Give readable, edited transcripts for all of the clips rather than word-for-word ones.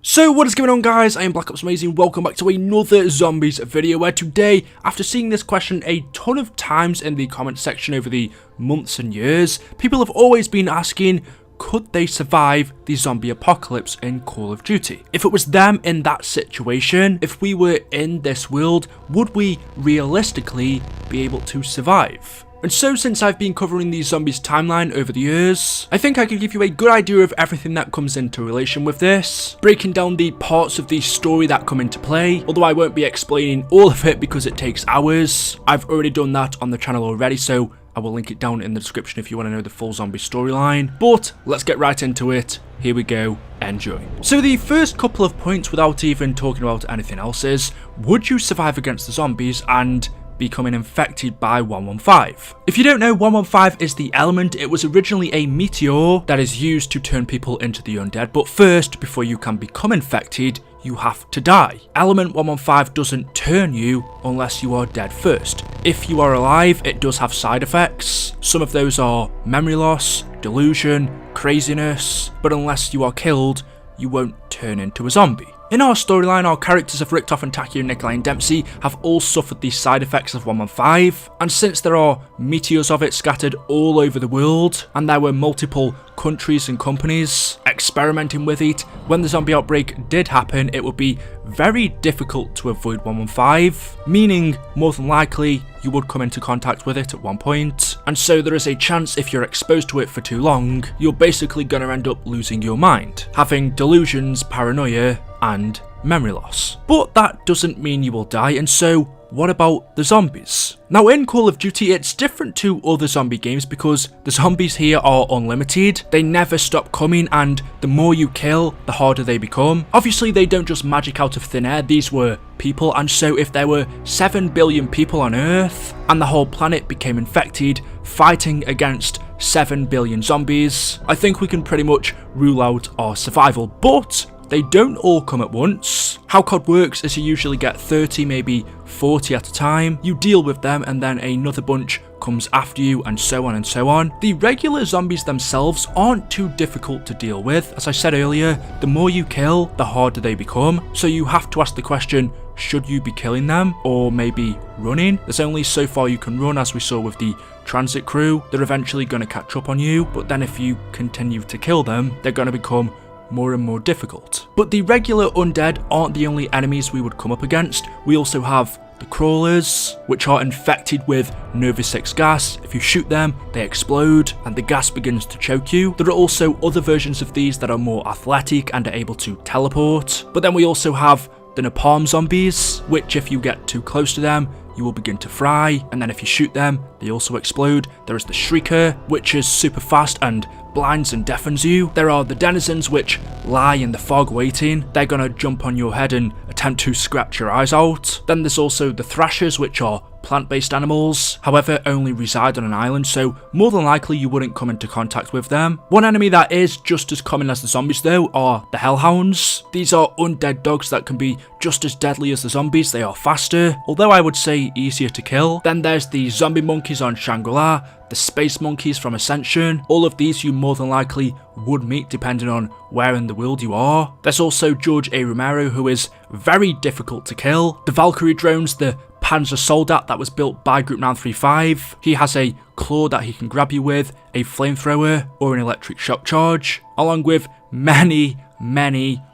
So what is going on, guys? I am Black Ops Amazing. Welcome back to another zombies video, where today, after seeing this question a ton of times in the comment section over the months and years, people have always been asking, could they survive the zombie apocalypse in Call of Duty? If it was them in that situation, if we were in this world, would we realistically be able to survive? And so, since I've been covering the zombies timeline over the years, I think I could give you a good idea of everything that comes into relation with this, breaking down the parts of the story that come into play, although I won't be explaining all of it because it takes hours. I've already done that on the channel already, so I will link it down in the description if you want to know the full zombie storyline. But let's get right into it. Here we go. Enjoy. So the first couple of points, without even talking about anything else, is would you survive against the zombies and becoming infected by 115. If you don't know, 115 is the element. It was originally a meteor that is used to turn people into the undead, but first, before you can become infected, you have to die. Element 115 doesn't turn you unless you are dead first. If you are alive, it does have side effects. Some of those are memory loss, delusion, craziness, but unless you are killed, you won't turn into a zombie. In our storyline, our characters of Richtof and Taki and Nikolai and Dempsey have all suffered the side effects of 115, and since there are meteors of it scattered all over the world, and there were multiple countries and companies experimenting with it, when the zombie outbreak did happen, it would be very difficult to avoid 115, meaning more than likely you would come into contact with it at one point, and so there is a chance if you're exposed to it for too long, you're basically going to end up losing your mind, having delusions, paranoia, and memory loss. But that doesn't mean you will die, and so what about the zombies? Now, in Call of Duty, it's different to other zombie games because the zombies here are unlimited. They never stop coming, and the more you kill, the harder they become. Obviously, they don't just magic out of thin air. These were people, and so if there were 7 billion people on Earth and the whole planet became infected, fighting against 7 billion zombies, I think we can pretty much rule out our survival. But they don't all come at once. How COD works is you usually get 30, maybe 40 at a time. You deal with them and then another bunch comes after you, and so on and so on. The regular zombies themselves aren't too difficult to deal with. As I said earlier, the more you kill, the harder they become. So you have to ask the question, should you be killing them or maybe running? There's only so far you can run, as we saw with the transit crew. They're eventually going to catch up on you, but then if you continue to kill them, they're going to become more and more difficult. But the regular undead aren't the only enemies we would come up against. We also have the crawlers, which are infected with Nervous 6 gas. If you shoot them, they explode and the gas begins to choke you. There are also other versions of these that are more athletic and are able to teleport. But then we also have the napalm zombies, which if you get too close to them, you will begin to fry, and then if you shoot them, they also explode. There is the Shrieker, which is super fast and blinds and deafens you. There are the denizens, which lie in the fog waiting. They're gonna jump on your head and attempt to scratch your eyes out. Then there's also the thrashers, which are plant-based animals, however only reside on an island, so more than likely you wouldn't come into contact with them. One enemy that is just as common as the zombies though are the Hellhounds. These are undead dogs that can be just as deadly as the zombies. They are faster, although I would say easier to kill. Then there's the zombie monkeys on Shangri-La, the space monkeys from Ascension. All of these you more than likely would meet depending on where in the world you are. There's also George A. Romero, who is very difficult to kill. The Valkyrie drones, the Panzer Soldat that was built by Group 935. He has a claw that he can grab you with, a flamethrower, or an electric shock charge, along with many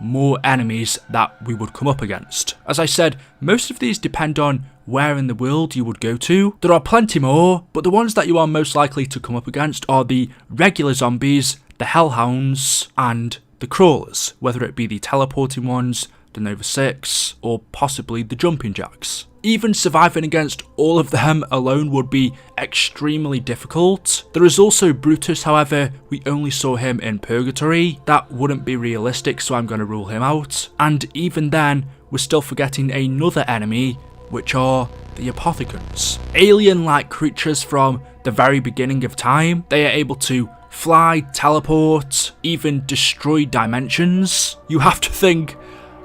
more enemies that we would come up against. As I said, most of these depend on where in the world you would go to. There are plenty more, but the ones that you are most likely to come up against are the regular zombies, the Hellhounds, and the crawlers, whether it be the teleporting ones, the Nova 6, or possibly the jumping jacks. Even surviving against all of them alone would be extremely difficult. There is also Brutus, however, we only saw him in Purgatory. That wouldn't be realistic, so I'm going to rule him out. And even then, we're still forgetting another enemy, which are the Apothecons. Alien-like creatures from the very beginning of time. They are able to fly, teleport, even destroy dimensions. You have to think,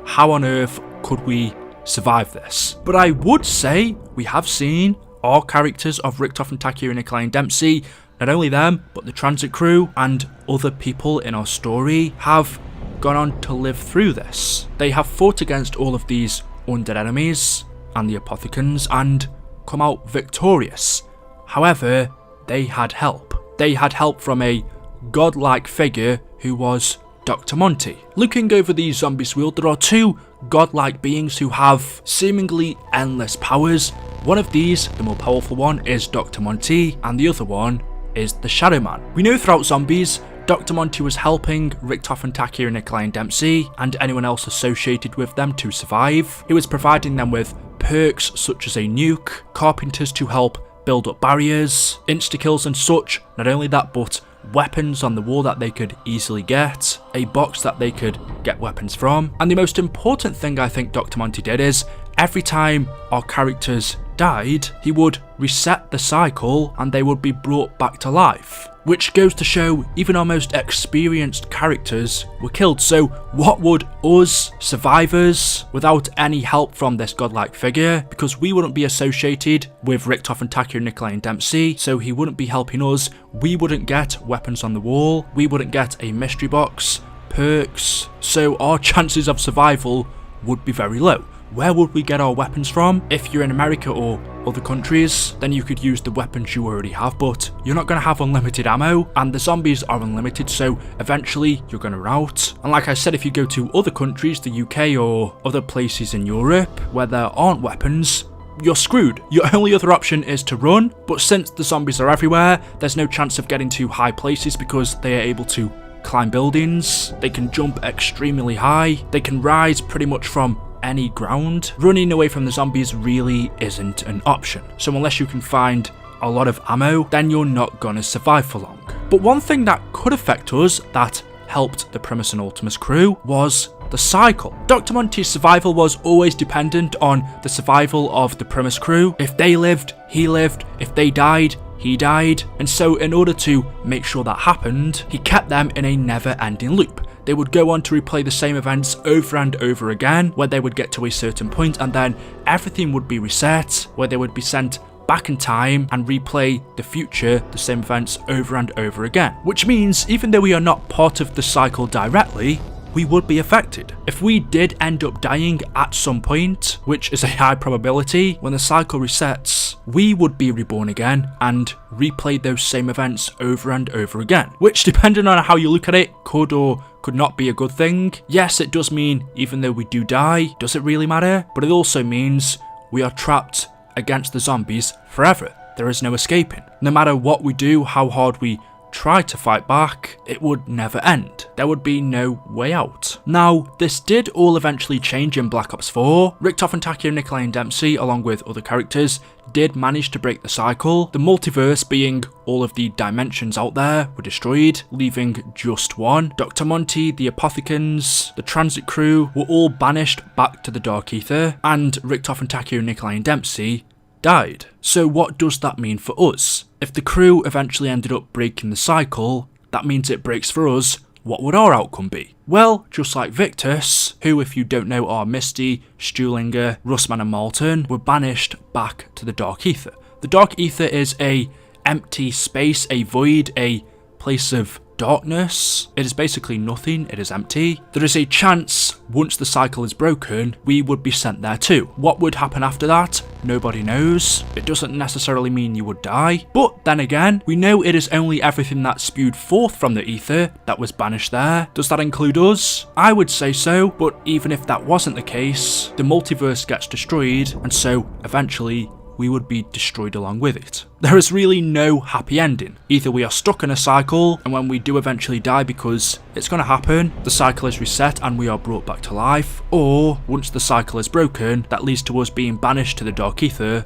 how on earth could we survive this? But I would say we have seen our characters of Richtof and Taki and Nikolai and Dempsey, not only them, but the transit crew and other people in our story have gone on to live through this. They have fought against all of these undead enemies and the apothecans and come out victorious. However, they had help. They had help from a godlike figure who was Dr. Monty. Looking over the zombies world, there are two godlike beings who have seemingly endless powers. One of these, the more powerful one, is Dr. Monty, and the other one is the Shadow Man. We know throughout Zombies, Dr. Monty was helping Richtof and Taki and Nikolai and Dempsey, and anyone else associated with them to survive. He was providing them with perks such as a nuke, carpenters to help build up barriers, insta-kills and such. Not only that, but weapons on the wall that they could easily get, a box that they could get weapons from. And the most important thing I think Dr. Monty did is, every time our characters died, he would reset the cycle and they would be brought back to life. Which goes to show even our most experienced characters were killed. So what would us, survivors, without any help from this godlike figure, because we wouldn't be associated with Richtof and Taki and Nikolai and Dempsey, so he wouldn't be helping us, we wouldn't get weapons on the wall, we wouldn't get a mystery box, perks, so our chances of survival would be very low. Where would we get our weapons from? If you're in America or other countries, then you could use the weapons you already have, but you're not going to have unlimited ammo, and the zombies are unlimited, so eventually you're going to run out. And like I said, if you go to other countries, the UK or other places in Europe, where there aren't weapons, you're screwed. Your only other option is to run, but since the zombies are everywhere, there's no chance of getting to high places because they are able to climb buildings, they can jump extremely high, they can rise pretty much from any ground. Running away from the zombies really isn't an option. So unless you can find a lot of ammo, then you're not gonna survive for long. But one thing that could affect us that helped the Primus and Ultimus crew was the cycle. Dr. Monty's survival was always dependent on the survival of the Primus crew. If they lived, he lived. If they died, he died. And so in order to make sure that happened, he kept them in a never-ending loop. They would go on to replay the same events over and over again, where they would get to a certain point and then everything would be reset, where they would be sent back in time and replay the future, the same events over and over again. Which means even though we are not part of the cycle directly, we would be affected. If we did end up dying at some point, which is a high probability, when the cycle resets, we would be reborn again and replay those same events over and over again. Which, depending on how you look at it, could or could not be a good thing. Yes, it does mean even though we do die, does it really matter? But it also means we are trapped against the zombies forever. There is no escaping. No matter what we do, how hard we try to fight back, it would never end. There would be no way out. Now, this did all eventually change in Black Ops 4. Richtof and Taki and Nikolai and Dempsey, along with other characters, did manage to break the cycle. The multiverse, being all of the dimensions out there, were destroyed, leaving just one. Dr. Monty, the apothecans, the transit crew were all banished back to the Dark Ether, and Richtof and Taki and Nikolai and Dempsey died. So what does that mean for us? If the crew eventually ended up breaking the cycle, that means it breaks for us. What would our outcome be? Well, just like Victus, who, if you don't know, are Misty, Stuhlinger, Russman and Malton, were banished back to the Dark Ether. The Dark Ether is a empty space, a void, a place of darkness. It is basically nothing, it is empty. There is a chance, once the cycle is broken, we would be sent there too. What would happen after that? Nobody knows. It doesn't necessarily mean you would die, but then again, we know it is only everything that spewed forth from the ether that was banished there. Does that include us? I would say so, but even if that wasn't the case, the multiverse gets destroyed, and so eventually we would be destroyed along with it. There is really no happy ending. Either we are stuck in a cycle, and when we do eventually die, because it's going to happen, the cycle is reset and we are brought back to life, or once the cycle is broken, that leads to us being banished to the Dark Ether,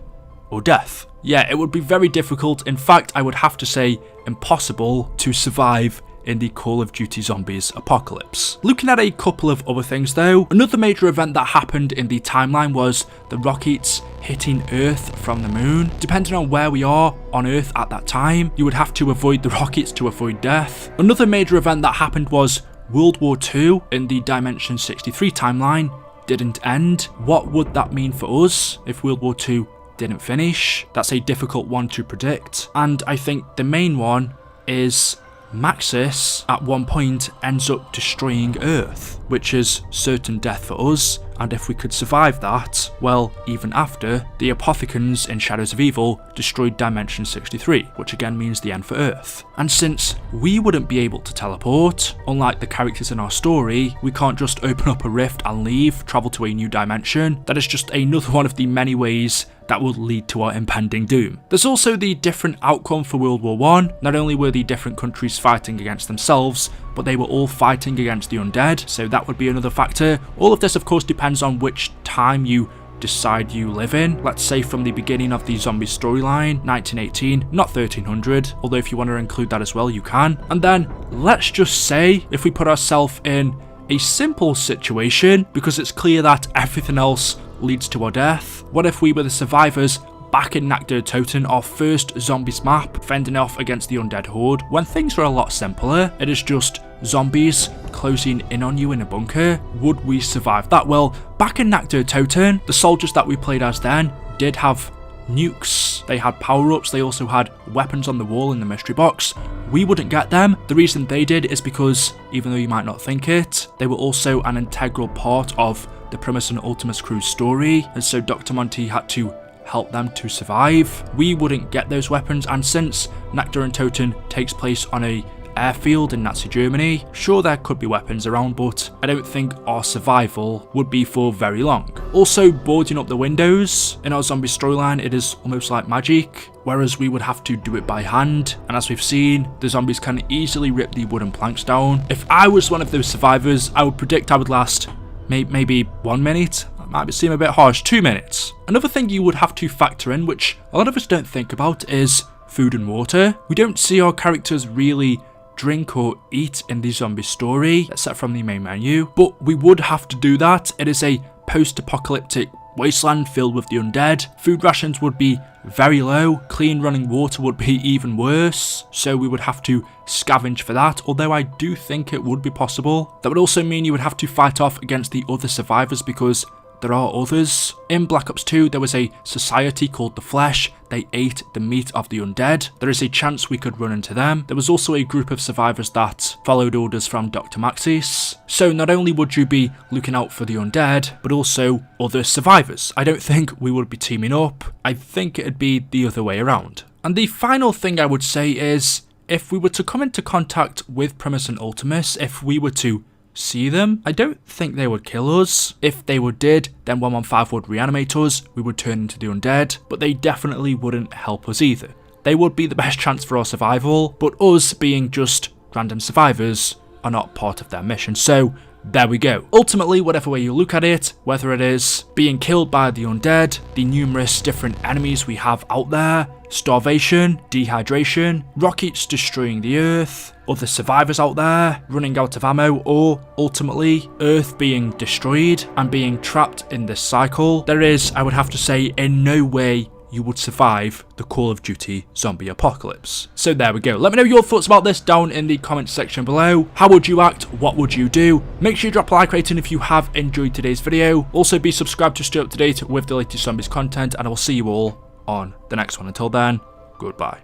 or death. Yeah, it would be very difficult, in fact I would have to say impossible, to survive in the Call of Duty Zombies apocalypse. Looking at a couple of other things though, another major event that happened in the timeline was the rockets hitting Earth from the moon. Depending on where we are on Earth at that time, you would have to avoid the rockets to avoid death. Another major event that happened was World War II in the Dimension 63 timeline didn't end. What would that mean for us if World War II didn't finish? That's a difficult one to predict, and I think the main one is Maxis at one point ends up destroying Earth, which is certain death for us, and if we could survive that, well, even after, the Apothecans in Shadows of Evil destroyed Dimension 63, which again means the end for Earth. And since we wouldn't be able to teleport, unlike the characters in our story, we can't just open up a rift and leave, travel to a new dimension. That is just another one of the many ways that would lead to our impending doom. There's also the different outcome for World War I. Not only were the different countries fighting against themselves, but they were all fighting against the undead, so that would be another factor. All of this of course depends on which time you decide you live in. Let's say from the beginning of the zombie storyline, 1918, not 1300, although if you want to include that as well, you can. And then let's just say if we put ourselves in a simple situation, because it's clear that everything else leads to our death. What if we were the survivors back in Nakder-Toten, our first zombies map, fending off against the undead horde, when things are a lot simpler? It is just zombies closing in on you in a bunker. Would we survive that? Well, back in Nakder-Toten, the soldiers that we played as then did have nukes. They had power-ups, they also had weapons on the wall in the mystery box. We wouldn't get them. The reason they did is because, even though you might not think it, they were also an integral part of the Primus and Ultimus crew's story, and so Dr. Monty had to help them to survive. We wouldn't get those weapons, and since Nakder-Toten takes place on a airfield in Nazi Germany, sure there could be weapons around, but I don't think our survival would be for very long. Also, boarding up the windows in our zombie storyline, it is almost like magic, whereas we would have to do it by hand, and as we've seen, the zombies can easily rip the wooden planks down. If I was one of those survivors, I would predict I would last maybe 1 minute. That might seem a bit harsh. 2 minutes. Another thing you would have to factor in, which a lot of us don't think about, is food and water. We don't see our characters really drink or eat in the zombie story, except from the main menu, but we would have to do that. It is a post-apocalyptic wasteland filled with the undead. Food rations would be very low, clean running water would be even worse, so we would have to scavenge for that, although I do think it would be possible. That would also mean you would have to fight off against the other survivors, because there are others. In Black Ops 2, there was a society called the Flesh. They ate the meat of the undead. There is a chance we could run into them. There was also a group of survivors that followed orders from Dr. Maxis. So not only would you be looking out for the undead, but also other survivors. I don't think we would be teaming up. I think it'd be the other way around. And the final thing I would say is, if we were to come into contact with Primus and Ultimus, if we were to see them, I don't think they would kill us. If they did, then 115 would reanimate us, we would turn into the undead, but they definitely wouldn't help us either. They would be the best chance for our survival, but us being just random survivors are not part of their mission, so there we go. Ultimately, whatever way you look at it, whether it is being killed by the undead, the numerous different enemies we have out there, starvation, dehydration, rockets destroying the Earth, other survivors out there running out of ammo, or ultimately Earth being destroyed and being trapped in this cycle, there is, I would have to say, in no way you would survive the Call of Duty zombie apocalypse. So there we go. Let me know your thoughts about this down in the comments section below. How would you act? What would you do? Make sure you drop a like rating if you have enjoyed today's video. Also be subscribed to stay up to date with the latest zombies content, and I will see you all on the next one. Until then, goodbye.